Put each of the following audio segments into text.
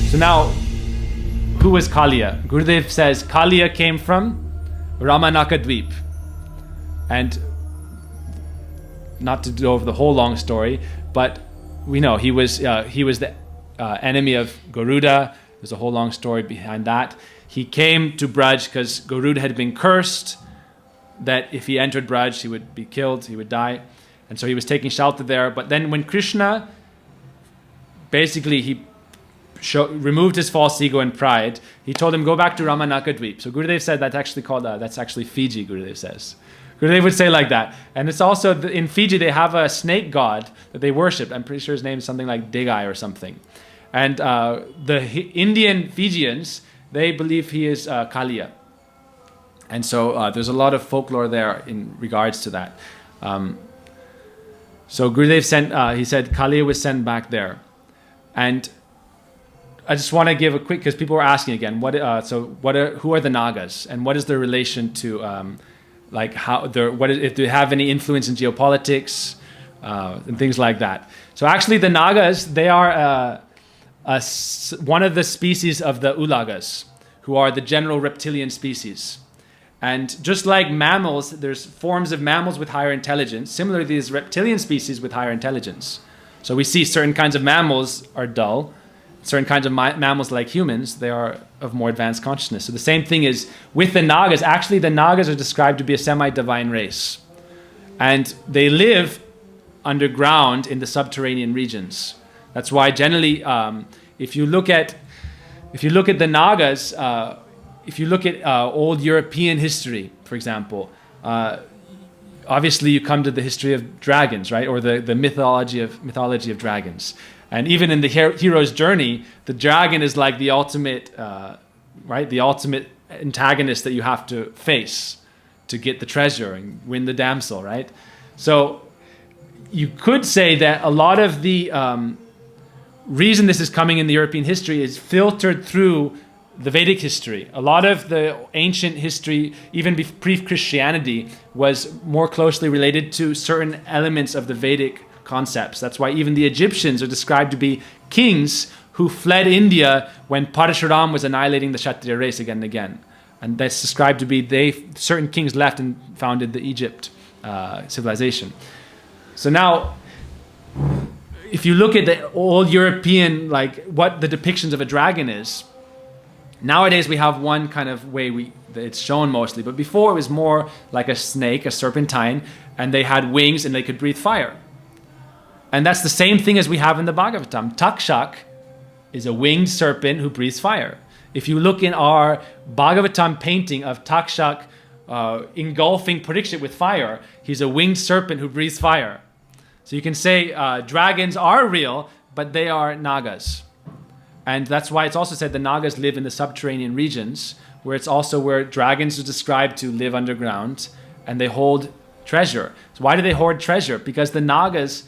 So now, who was Kaliya? Gurudev says Kaliya came from Ramanaka Dweep. And not to go over the whole long story, but we know he was the enemy of Garuda. There's a whole long story behind that. He came to Braj because Garuda had been cursed that if he entered Braj, he would be killed, he would die. And so he was taking shelter there. But then when Krishna, basically he removed his false ego and pride, he told him, go back to Ramanaka Dweep. So Gurudev said that's actually Fiji, Gurudev says. Gurudev would say like that. And it's also, in Fiji, they have a snake god that they worship. I'm pretty sure his name is something like Digai or something. And the Indian Fijians, they believe he is Kaliya. And so there's a lot of folklore there in regards to that. So Gurudev he said Kaliya was sent back there. And I just want to give a quick, because people were asking again, who are the Nagas? And what is their relation to, if they have any influence in geopolitics and things like that. So actually the Nagas, they are one of the species of the Ulagas, who are the general reptilian species. And just like mammals, there's forms of mammals with higher intelligence. Similarly, there's reptilian species with higher intelligence. So we see certain kinds of mammals are dull. Certain kinds of mammals like humans, they are of more advanced consciousness. So the same thing is with the Nagas. Actually, the Nagas are described to be a semi-divine race. And they live underground in the subterranean regions. That's why generally, if you look at the Nagas, if you look at old European history, for example, obviously you come to the history of dragons, right? Or the mythology of dragons. And even in the hero's journey, the dragon is like the ultimate, the ultimate antagonist that you have to face to get the treasure and win the damsel, right? So you could say that a lot of the reason this is coming in the European history is filtered through the Vedic history. A lot of the ancient history, even pre-Christianity, was more closely related to certain elements of the Vedic concepts. That's why even the Egyptians are described to be kings who fled India when Parashuram was annihilating the Kshatriya race again and again. And that's described to be certain kings left and founded the Egypt civilization. So now, if you look at the old European, like what the depictions of a dragon is, nowadays we have one kind of way it's shown mostly, but before it was more like a snake, a serpentine, and they had wings and they could breathe fire. And that's the same thing as we have in the Bhagavatam. Takshak is a winged serpent who breathes fire. If you look in our Bhagavatam painting of Takshak engulfing Parikshit with fire, he's a winged serpent who breathes fire. So you can say dragons are real, but they are Nagas. And that's why it's also said the Nagas live in the subterranean regions, where it's also where dragons are described to live underground, and they hold treasure. So why do they hoard treasure? Because the Nagas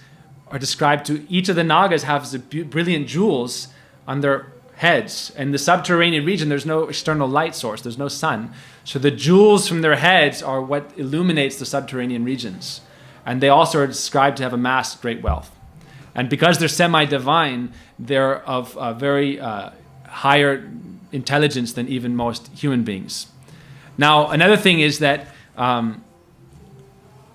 are described to, each of the Nagas has brilliant jewels on their heads. In the subterranean region, there's no external light source, there's no sun. So the jewels from their heads are what illuminates the subterranean regions. And they also are described to have amassed great wealth. And because they're semi-divine, they're of very higher intelligence than even most human beings. Now, another thing is that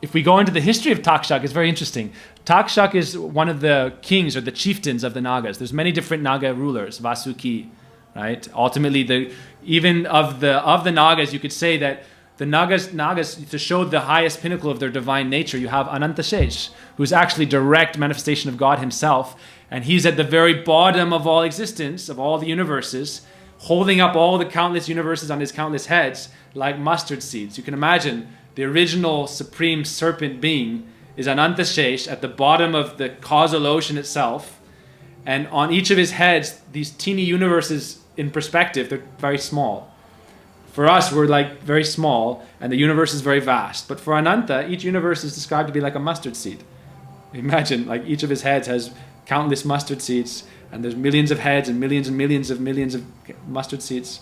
if we go into the history of Takshak, it's very interesting. Takshak is one of the kings or the chieftains of the Nagas. There's many different Naga rulers, Vasuki, right? Ultimately, even of the Nagas, you could say that the Nagas, to show the highest pinnacle of their divine nature, you have Anantashesh, who's actually direct manifestation of God himself. And he's at the very bottom of all existence, of all the universes, holding up all the countless universes on his countless heads like mustard seeds. You can imagine the original supreme serpent being is Anantashesh at the bottom of the causal ocean itself. And on each of his heads, these teeny universes in perspective, they're very small. For us, we're like very small, and the universe is very vast. But for Ananta, each universe is described to be like a mustard seed. Imagine, like each of his heads has countless mustard seeds, and there's millions of heads and millions of mustard seeds.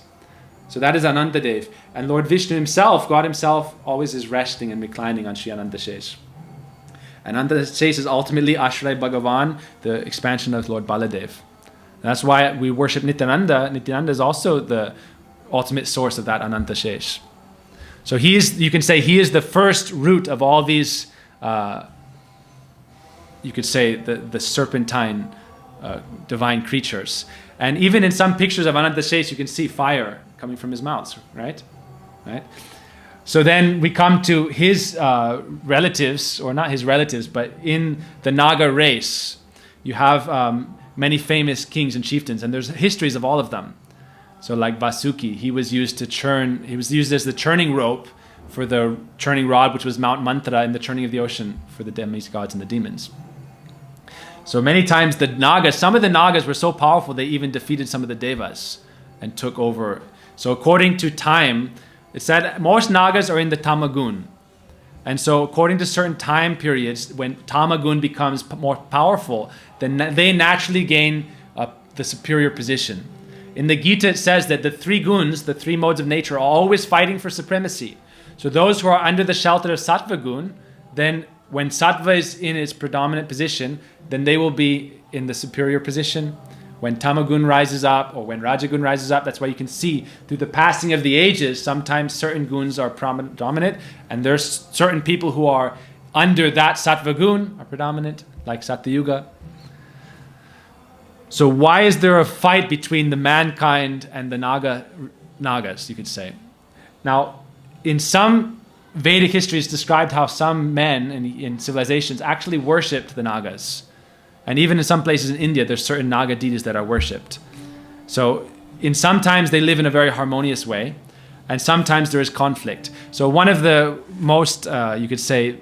So that is Anantadev. And Lord Vishnu himself, God himself, always is resting and reclining on Sri Anantashesh. And Anantashesh is ultimately Ashray Bhagavan, the expansion of Lord Baladev. That's why we worship Nityananda. Nityananda is also the ultimate source of that Ananta Shesh. So you can say he is the first root of all these, you could say the serpentine divine creatures. And even in some pictures of Ananta Shesh, you can see fire coming from his mouth, right? So then we come to his relatives, or not his relatives, but in the Naga race, you have many famous kings and chieftains, and there's histories of all of them. So like Vasuki, he was used as the churning rope for the churning rod, which was Mount Mantra, and the churning of the ocean for the demigods and the demons. So many times some of the Nagas were so powerful they even defeated some of the Devas and took over. So according to time, it said most Nagas are in the Tamagun. And so according to certain time periods, when Tamagun becomes more powerful, then they naturally gain the superior position. In the Gita, it says that the three guns, the three modes of nature, are always fighting for supremacy. So those who are under the shelter of Sattva gun, then when Sattva is in its predominant position, then they will be in the superior position. When Tamagun rises up, or when Rajagun rises up, that's why you can see through the passing of the ages, sometimes certain guns are dominant, and there's certain people who are under that Sattva gun are predominant, like Satyuga. So why is there a fight between the mankind and the Nagas, you could say? Now, in some Vedic history, it's described how some men in civilizations actually worshipped the Nagas. And even in some places in India, there's certain Naga deities that are worshipped. So sometimes they live in a very harmonious way, and sometimes there is conflict. So one of the most, you could say,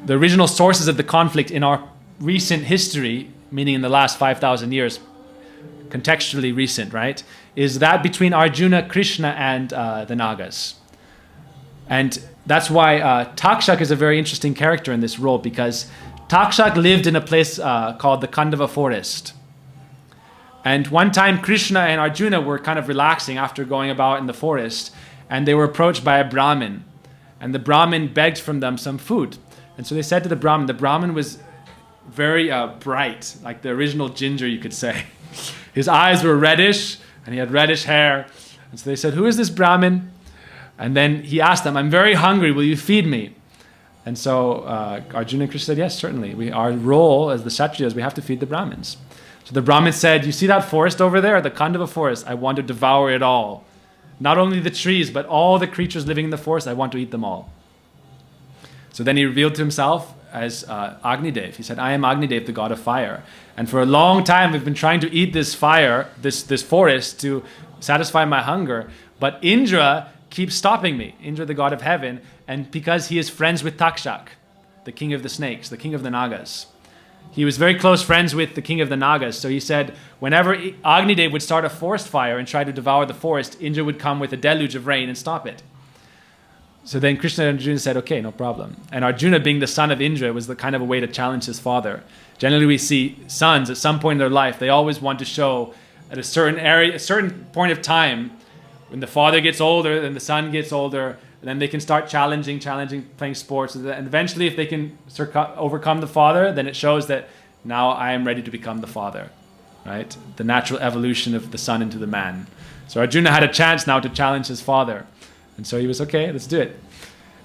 the original sources of the conflict in our recent history, meaning in the last 5,000 years, contextually recent, right, is that between Arjuna, Krishna, and the Nagas. And that's why Takshak is a very interesting character in this role, because Takshak lived in a place called the Kandava forest. And one time Krishna and Arjuna were kind of relaxing after going about in the forest, and they were approached by a Brahmin. And the Brahmin begged from them some food. And so they said to the Brahmin was very bright, like the original ginger, you could say. His eyes were reddish, and he had reddish hair. And so they said, "Who is this Brahmin?" And then he asked them, "I'm very hungry, will you feed me?" And so Arjuna and Krishna said, "Yes, certainly. Our role as the Kshatriyas, we have to feed the Brahmins." So the Brahmin said, "You see that forest over there, the Kandava forest? I want to devour it all. Not only the trees, but all the creatures living in the forest, I want to eat them all." So then he revealed to himself as Agnidev. He said, "I am Agnidev, the god of fire. And for a long time, we've been trying to eat this fire, this forest, to satisfy my hunger. But Indra keeps stopping me, Indra, the god of heaven, and because he is friends with Takshak, the king of the snakes, the king of the Nagas. He was very close friends with the king of the Nagas. So he said, whenever Agnidev would start a forest fire and try to devour the forest, Indra would come with a deluge of rain and stop it." So then Krishna and Arjuna said, "Okay, no problem." And Arjuna, being the son of Indra, was the kind of a way to challenge his father. Generally, we see sons at some point in their life, they always want to show at a certain area, a certain point of time, when the father gets older and the son gets older, then they can start challenging, playing sports. And eventually, if they can overcome the father, then it shows that now I am ready to become the father, right? The natural evolution of the son into the man. So Arjuna had a chance now to challenge his father. And so he was, okay, let's do it.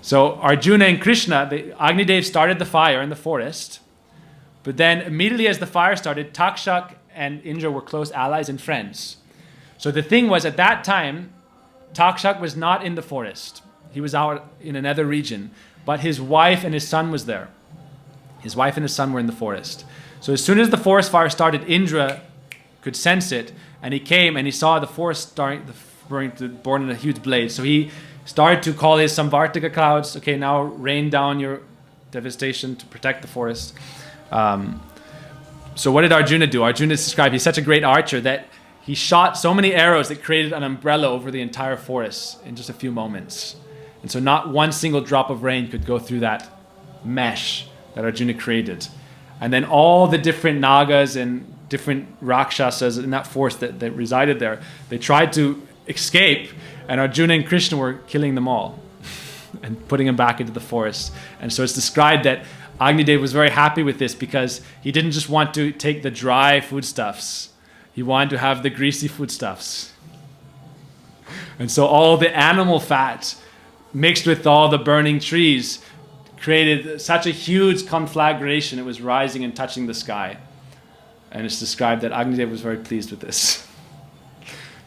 So Arjuna and Krishna, Agnidev started the fire in the forest. But then immediately as the fire started, Takshak and Indra were close allies and friends. So the thing was, at that time, Takshak was not in the forest. He was out in another region. But his wife and his son was there. His wife and his son were in the forest. So as soon as the forest fire started, Indra could sense it. And he came and he saw the forest starting to burn in a huge blaze. So he started to call his Samvartika clouds, okay, now rain down your devastation to protect the forest. So what did Arjuna do? Arjuna is described, he's such a great archer that he shot so many arrows that created an umbrella over the entire forest in just a few moments. And so not one single drop of rain could go through that mesh that Arjuna created. And then all the different Nagas and different Rakshasas in that forest that resided there, they tried to escape, and Arjuna and Krishna were killing them all and putting them back into the forest. And so it's described that Agnidev was very happy with this because he didn't just want to take the dry foodstuffs. He wanted to have the greasy foodstuffs. And so all the animal fat mixed with all the burning trees created such a huge conflagration. It was rising and touching the sky. And it's described that Agnidev was very pleased with this.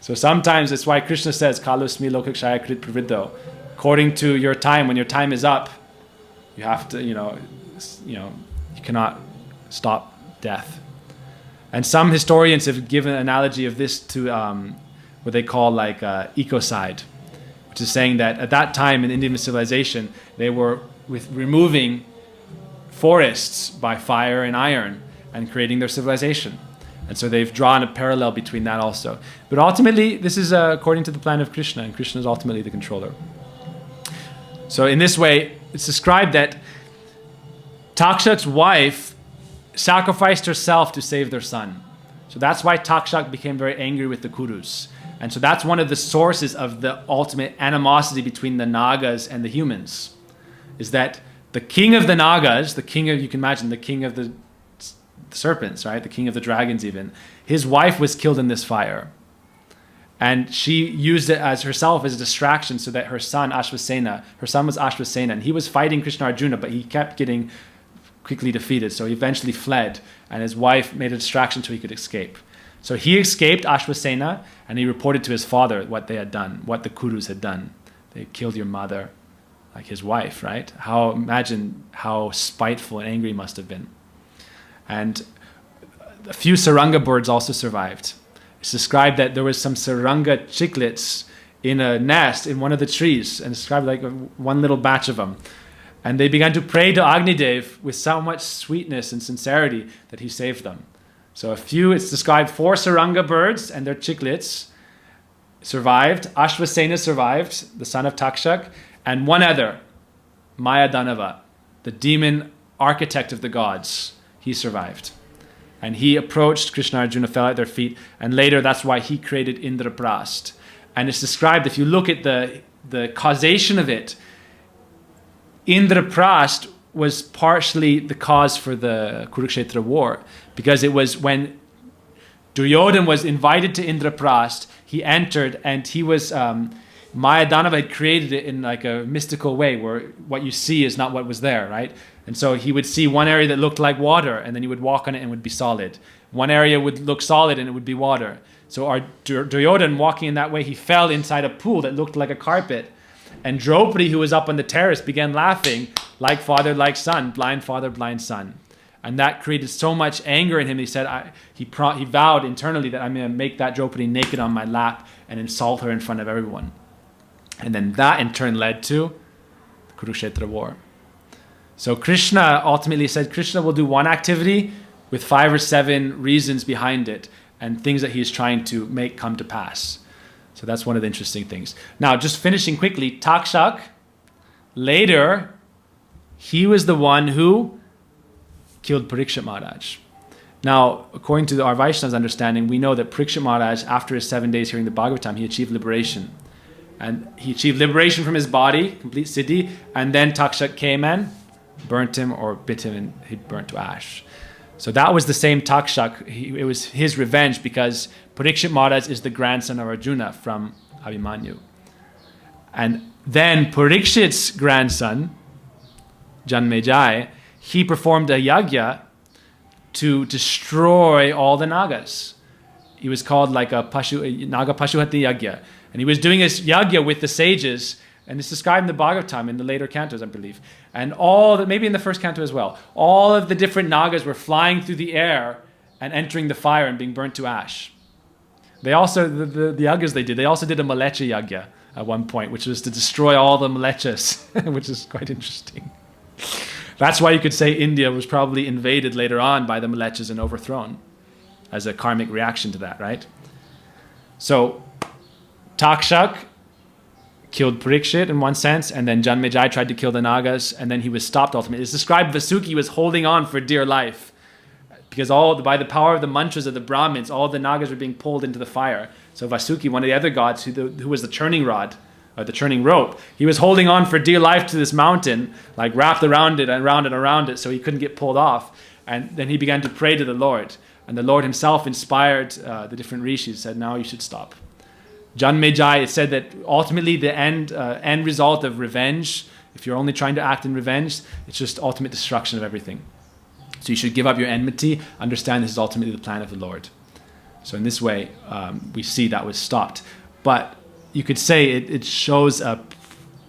So sometimes it's why Krishna says, Kalusmi lokakshaya krit pravriddho. According to your time, when your time is up, you have to, you cannot stop death. And some historians have given an analogy of this to what they call like ecocide, which is saying that at that time in Indian civilization, they were removing forests by fire and iron and creating their civilization. And so they've drawn a parallel between that also. But ultimately, this is according to the plan of Krishna, and Krishna is ultimately the controller. So in this way, it's described that Takshak's wife sacrificed herself to save their son. So that's why Takshak became very angry with the Kurus. And so that's one of the sources of the ultimate animosity between the Nagas and the humans, is that the king of the Nagas, the king of, you can imagine, the king of the serpents, right? The king of the dragons even. His wife was killed in this fire. And she used it as herself as a distraction so that her son Ashwasena, her son was Ashwasena, and he was fighting Krishna Arjuna, but he kept getting quickly defeated. So he eventually fled, and his wife made a distraction so he could escape. So he escaped Ashwasena, and he reported to his father what they had done, what the Kurus had done. They killed your mother, like his wife, right? Imagine how spiteful and angry he must have been. And a few saranga birds also survived. It's described that there was some saranga chicklets in a nest in one of the trees, and it's described like one little batch of them. And they began to pray to Agnidev with so much sweetness and sincerity that he saved them. So it's described 4 saranga birds and their chicklets survived. Ashwasena survived, the son of Takshak, and one other, Mayadanava, the demon architect of the gods. He survived. And he approached Krishna Arjuna, fell at their feet, and later that's why he created Indraprasth. And it's described, if you look at the causation of it, Indraprasth was partially the cause for the Kurukshetra war, because it was when Duryodhana was invited to Indraprasth, he entered, and he was, Mayadanava had created it in like a mystical way where what you see is not what was there, right? And so he would see one area that looked like water, and then he would walk on it and it would be solid. One area would look solid and it would be water. So our Duryodhana, walking in that way, he fell inside a pool that looked like a carpet. And Draupadi, who was up on the terrace, began laughing, like father, like son, blind father, blind son. And that created so much anger in him. He said, he vowed internally that I'm going to make that Draupadi naked on my lap and insult her in front of everyone. And then that in turn led to the Kurukshetra war. So Krishna ultimately said Krishna will do one activity with 5 or 7 reasons behind it and things that he is trying to make come to pass. So that's one of the interesting things. Now, just finishing quickly, Takshak, later, he was the one who killed Parikshit Maharaj. Now, according to our Vaishnav's understanding, we know that Parikshit Maharaj, after his 7 days hearing the Bhagavatam, he achieved liberation. And he achieved liberation from his body, complete siddhi, and then Takshak came and burnt him or bit him and he burnt to ash. So that was the same Takshak. It was his revenge because Parikshit Maharaj is the grandson of Arjuna from Abhimanyu. And then Parikshit's grandson, Janmejai, he performed a yagya to destroy all the Nagas. He was called like a Naga Pashuhati yagya. And he was doing his yagya with the sages, and it's described in the Bhagavatam in the later cantos, I believe. And maybe in the first canto as well, all of the different Nagas were flying through the air and entering the fire and being burnt to ash. They also, the yagyas they did, they also did a Malecha yagya at one point, which was to destroy all the Malechas, which is quite interesting. That's why you could say India was probably invaded later on by the Malechas and overthrown as a karmic reaction to that, right? So, Takshak killed Parikshit in one sense, and then Janmejai tried to kill the Nagas, and then he was stopped ultimately. It's described Vasuki was holding on for dear life because by the power of the mantras of the Brahmins, all the Nagas were being pulled into the fire. So Vasuki, one of the other gods who was the churning rod, or the churning rope, he was holding on for dear life to this mountain, like wrapped around it and around it, so he couldn't get pulled off. And then he began to pray to the Lord. And the Lord himself inspired the different rishis, said, now you should stop. Janmejai, it said that ultimately the end result of revenge, if you're only trying to act in revenge, it's just ultimate destruction of everything. So you should give up your enmity, understand this is ultimately the plan of the Lord. So in this way, we see that was stopped. But you could say it shows a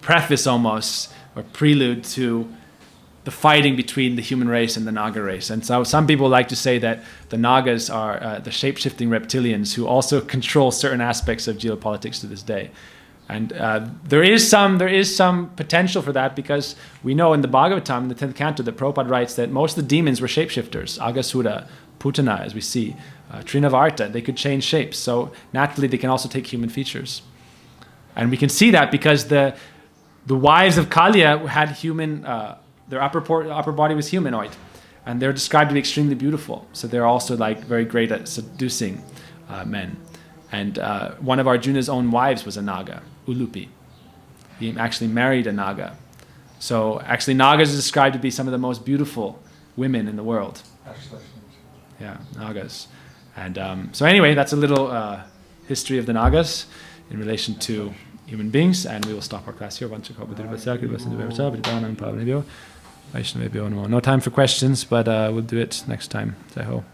preface almost, or prelude to the fighting between the human race and the Naga race. And so some people like to say that the Nagas are the shape-shifting reptilians who also control certain aspects of geopolitics to this day. And there is some potential for that, because we know in the Bhagavatam, in the 10th canto, that Prabhupada writes that most of the demons were shapeshifters. Agasura, Putana, as we see, Trinavarta, they could change shapes. So naturally they can also take human features. And we can see that because the wives of Kalia had human, their upper body was humanoid. And they're described to be extremely beautiful. So they're also like very great at seducing men. And one of Arjuna's own wives was a Naga, Ulupi. He actually married a Naga. So actually Nagas are described to be some of the most beautiful women in the world. Yeah, Nagas. And so anyway, that's a little history of the Nagas in relation to human beings. And we will stop our class here. No time for questions, but we'll do it next time. Jai Ho.